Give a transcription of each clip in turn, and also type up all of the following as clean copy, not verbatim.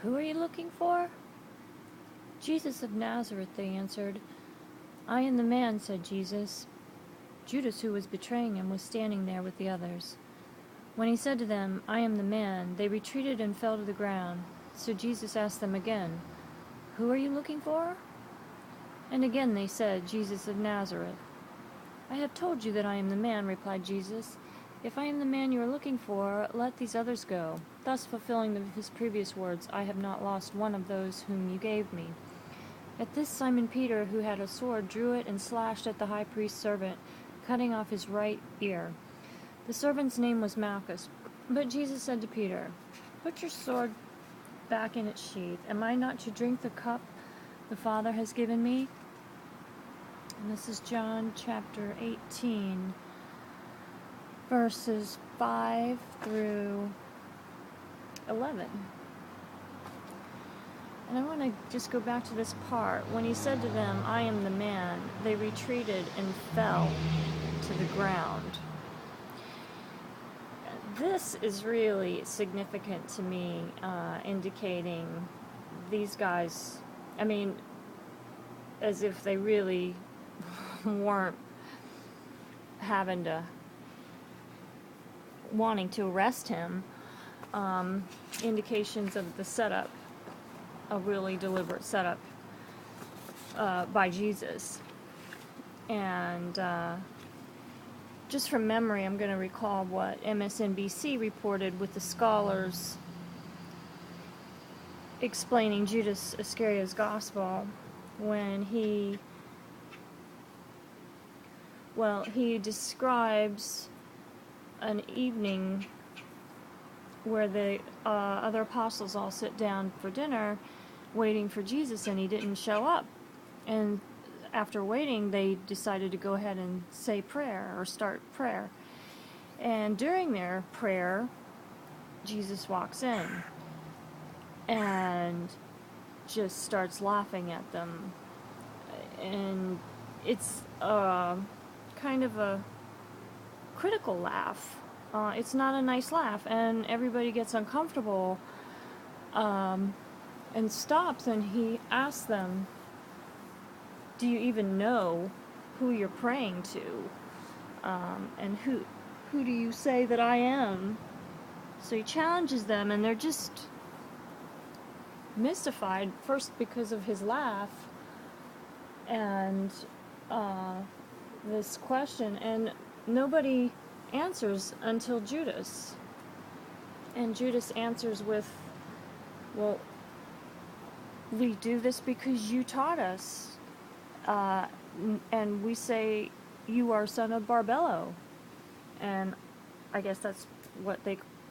"Who are you looking for?" "Jesus of Nazareth," they answered. "I am the man," said Jesus. Judas, who was betraying him, was standing there with the others. When he said to them, "I am the man," they retreated and fell to the ground. So Jesus asked them again, "Who are you looking for?" And again they said, "Jesus of Nazareth." "I have told you that I am the man," replied Jesus. "If I am the man you are looking for, let these others go," thus fulfilling his previous words, "I have not lost one of those whom you gave me." At this, Simon Peter, who had a sword, drew it and slashed at the high priest's servant, cutting off his right ear. The servant's name was Malchus. But Jesus said to Peter, "Put your sword back in its sheath. Am I not to drink the cup the Father has given me?" And this is John chapter 18, verses 5 through 11. And I want to just go back to this part. When he said to them, "I am the man," they retreated and fell to the ground. This is really significant to me, indicating these guys, I mean, as if they really weren't wanting to arrest him, indications of the setup, a really deliberate setup by Jesus. And just from memory, I'm going to recall what MSNBC reported with the scholars explaining Judas Iscariot's gospel when he describes an evening where the other apostles all sit down for dinner waiting for Jesus, and he didn't show up. And after waiting, they decided to go ahead and say prayer or start prayer. And during their prayer, Jesus walks in and just starts laughing at them. And it's kind of a critical laugh. It's not a nice laugh, and everybody gets uncomfortable and stops, and he asks them, "Do you even know who you're praying to? And who do you say that I am?" So he challenges them, and they're just mystified, first because of his laugh and this question, and nobody answers until Judas. And Judas answers with, "Well, we do this because you taught us. And we say you are son of Barbello." And I guess that's what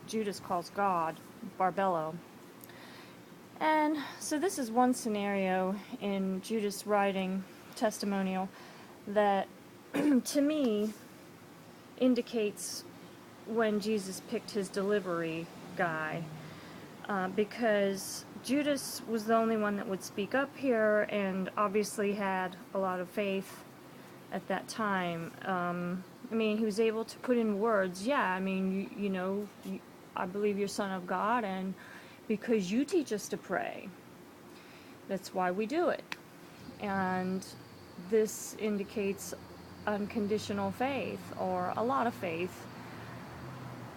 Judas calls God, Barbello. And so this is one scenario in Judas' writing testimonial that to me indicates when Jesus picked his delivery guy, because Judas was the only one that would speak up here and obviously had a lot of faith at that time. I mean, he was able to put in words, "Yeah, I mean, I believe you're son of God, and because you teach us to pray, that's why we do it." And this indicates unconditional faith, or a lot of faith,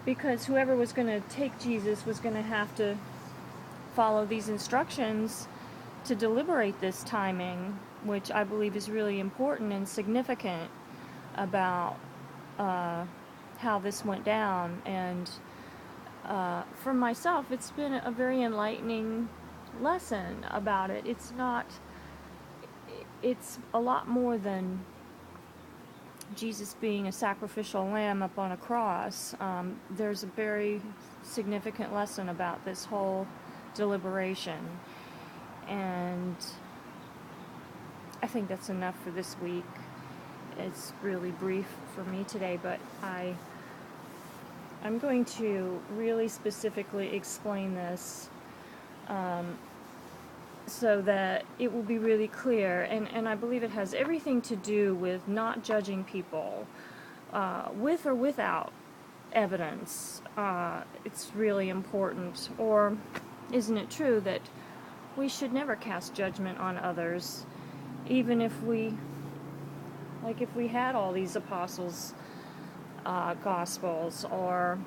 because whoever was going to take Jesus was going to have to follow these instructions to deliberate this timing, which I believe is really important and significant about how this went down. And for myself, it's been a very enlightening lesson about it. It's a lot more than Jesus being a sacrificial lamb up on a cross. There's a very significant lesson about this whole deliberation. And I think that's enough for this week. It's really brief for me today, but I'm going to really specifically explain this so that it will be really clear, and I believe it has everything to do with not judging people with or without evidence. It's really important. Or, isn't it true that we should never cast judgment on others, even if we, like if we had all these apostles' gospels, or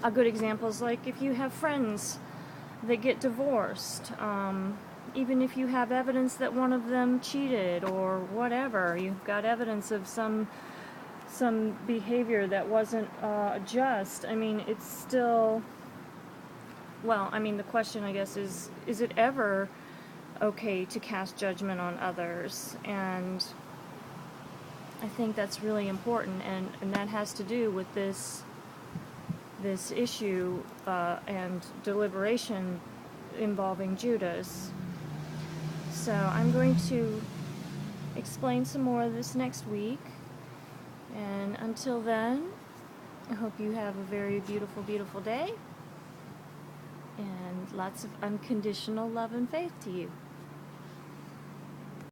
a good example is like if you have friends that get divorced, even if you have evidence that one of them cheated or whatever, you've got evidence of some behavior that wasn't just, I mean, it's still, well, I mean, the question, I guess, is it ever okay to cast judgment on others? And I think that's really important, and that has to do with this issue and deliberation involving Judas. So I'm going to explain some more of this next week, and until then, I hope you have a very beautiful, beautiful day, and lots of unconditional love and faith to you.